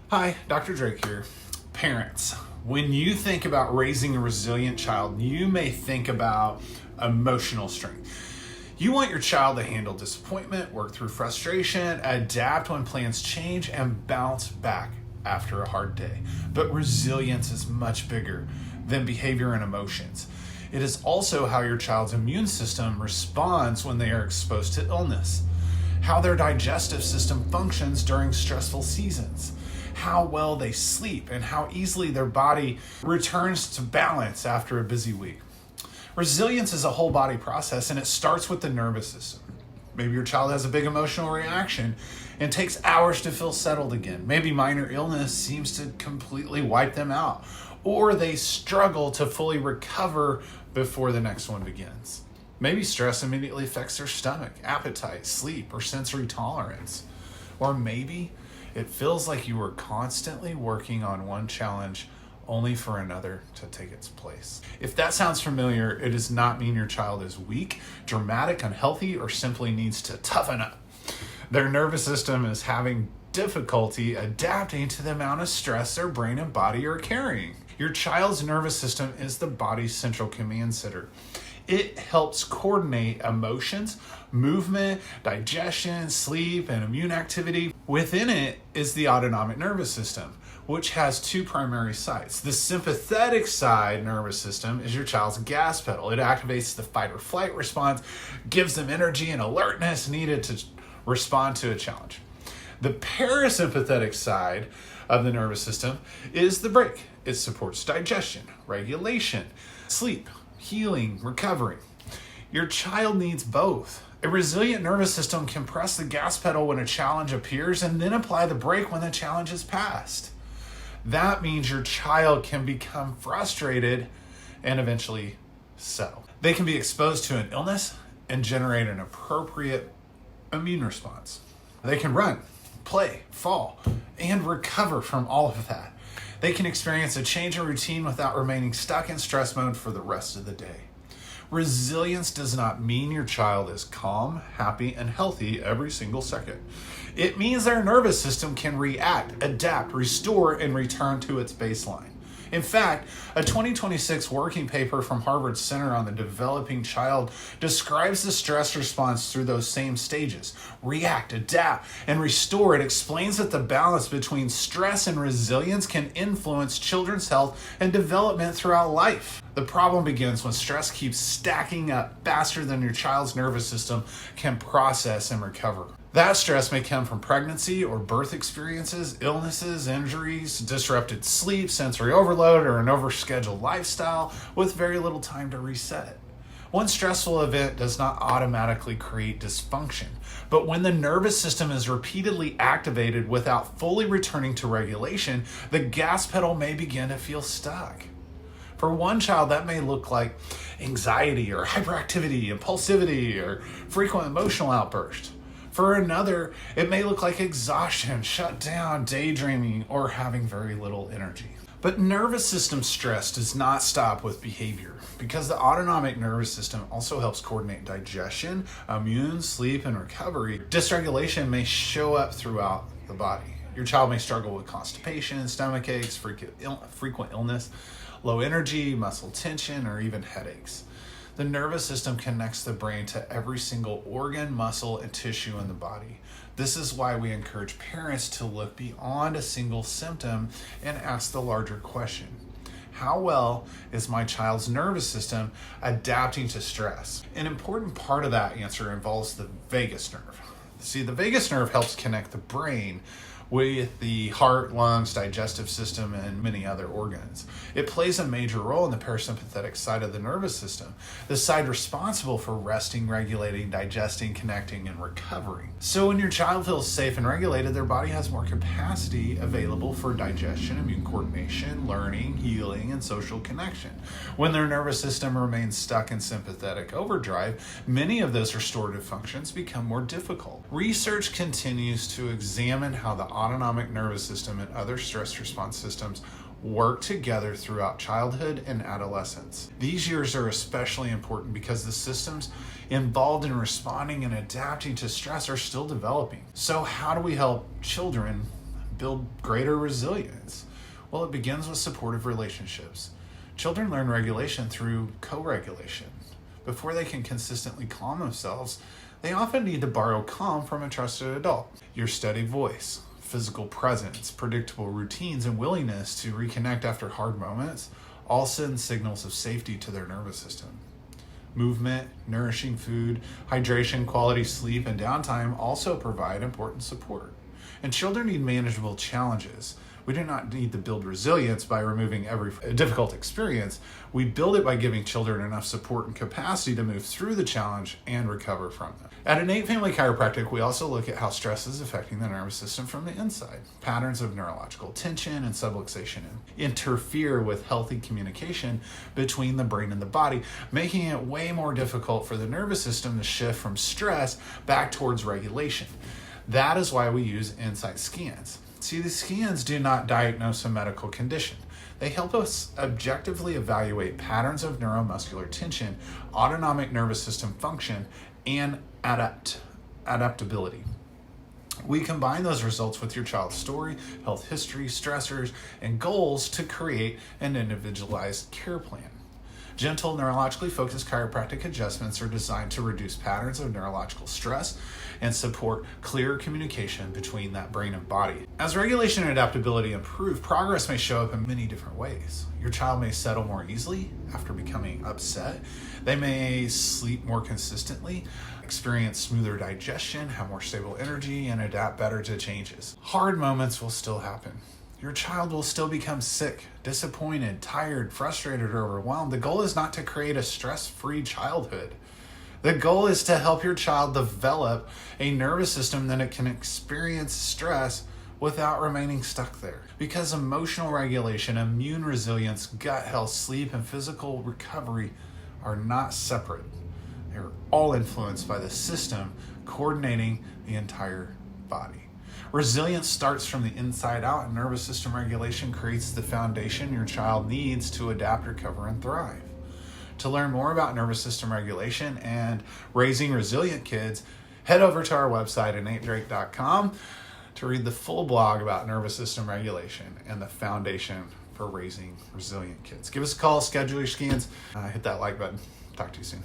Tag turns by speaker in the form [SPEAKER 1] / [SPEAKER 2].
[SPEAKER 1] Hi, Dr. Drake here. Parents, when you think about raising a resilient child, you may think about emotional strength. You want your child to handle disappointment, work through frustration, adapt when plans change, and bounce back after a hard day. But resilience is much bigger than behavior and emotions. It is also how your child's immune system responds when they are exposed to illness, how their digestive system functions during stressful seasons, how well they sleep, and how easily their body returns to balance after a busy week. Resilience is a whole body process, and it starts with the nervous system. Maybe your child has a big emotional reaction and takes hours to feel settled again. Maybe minor illness seems to completely wipe them out, or they struggle to fully recover before the next one begins. Maybe stress immediately affects their stomach, appetite, sleep, or sensory tolerance. Or maybe it feels like you are constantly working on one challenge only for another to take its place. If that sounds familiar, it does not mean your child is weak, dramatic, unhealthy, or simply needs to toughen up. Their nervous system is having difficulty adapting to the amount of stress their brain and body are carrying. Your child's nervous system is the body's central command center. It helps coordinate emotions, movement, digestion, sleep, and immune activity. Within it is the autonomic nervous system, which has two primary sites. The sympathetic side nervous system is your child's gas pedal. It activates the fight or flight response, gives them energy and alertness needed to respond to a challenge. The parasympathetic side of the nervous system is the brake. It supports digestion, regulation, sleep, healing, recovery. Your child needs both. A resilient nervous system can press the gas pedal when a challenge appears and then apply the brake when the challenge is passed. That means your child can become frustrated and eventually settle. They can be exposed to an illness and generate an appropriate immune response. They can run, play, fall, and recover from all of that. They can experience a change in routine without remaining stuck in stress mode for the rest of the day. Resilience does not mean your child is calm, happy, and healthy every single second. It means their nervous system can react, adapt, restore, and return to its baseline. In fact, a 2026 working paper from Harvard's Center on the Developing Child describes the stress response through those same stages: react, adapt, and restore. It explains that the balance between stress and resilience can influence children's health and development throughout life. The problem begins when stress keeps stacking up faster than your child's nervous system can process and recover. That stress may come from pregnancy or birth experiences, illnesses, injuries, disrupted sleep, sensory overload, or an overscheduled lifestyle with very little time to reset. One stressful event does not automatically create dysfunction, but when the nervous system is repeatedly activated without fully returning to regulation, the gas pedal may begin to feel stuck. For one child, that may look like anxiety or hyperactivity, impulsivity, or frequent emotional outbursts. For another, it may look like exhaustion, shut down, daydreaming, or having very little energy. But nervous system stress does not stop with behavior, because the autonomic nervous system also helps coordinate digestion, immune, sleep, and recovery. Dysregulation may show up throughout the body. Your child may struggle with constipation, stomach aches, frequent illness, low energy, muscle tension, or even headaches. The nervous system connects the brain to every single organ, muscle, and tissue in the body. This is why we encourage parents to look beyond a single symptom and ask the larger question: how well is my child's nervous system adapting to stress? An important part of that answer involves the vagus nerve. See, the vagus nerve helps connect the brain with the heart, lungs, digestive system, and many other organs. It plays a major role in the parasympathetic side of the nervous system, the side responsible for resting, regulating, digesting, connecting, and recovering. So when your child feels safe and regulated, their body has more capacity available for digestion, immune coordination, learning, healing, and social connection. When their nervous system remains stuck in sympathetic overdrive, many of those restorative functions become more difficult. Research continues to examine how the autonomic nervous system and other stress response systems work together throughout childhood and adolescence. These years are especially important because the systems involved in responding and adapting to stress are still developing. So how do we help children build greater resilience? Well, it begins with supportive relationships. Children learn regulation through co-regulation. Before they can consistently calm themselves, they often need to borrow calm from a trusted adult. Your steady voice, physical presence, predictable routines, and willingness to reconnect after hard moments all send signals of safety to their nervous system. Movement, nourishing food, hydration, quality sleep, and downtime also provide important support. And children need manageable challenges. We do not need to build resilience by removing every difficult experience. We build it by giving children enough support and capacity to move through the challenge and recover from them. At Innate Family Chiropractic, we also look at how stress is affecting the nervous system from the inside. Patterns of neurological tension and subluxation interfere with healthy communication between the brain and the body, making it way more difficult for the nervous system to shift from stress back towards regulation. That is why we use insight scans. See, the scans do not diagnose a medical condition. They help us objectively evaluate patterns of neuromuscular tension, autonomic nervous system function, and adaptability. We combine those results with your child's story, health history, stressors, and goals to create an individualized care plan. Gentle, neurologically focused chiropractic adjustments are designed to reduce patterns of neurological stress and support clearer communication between that brain and body. As regulation and adaptability improve, progress may show up in many different ways. Your child may settle more easily after becoming upset. They may sleep more consistently, experience smoother digestion, have more stable energy, and adapt better to changes. Hard moments will still happen. Your child will still become sick, disappointed, tired, frustrated, or overwhelmed. The goal is not to create a stress-free childhood. The goal is to help your child develop a nervous system that it can experience stress without remaining stuck there. Because emotional regulation, immune resilience, gut health, sleep, and physical recovery are not separate. They're all influenced by the system coordinating the entire body. Resilience starts from the inside out, and nervous system regulation creates the foundation your child needs to adapt, recover, and thrive. To learn more about nervous system regulation and raising resilient kids, head over to our website, innatedrake.com, to read the full blog about nervous system regulation and the foundation for raising resilient kids. Give us a call, schedule your scans, hit that like button. Talk to you soon.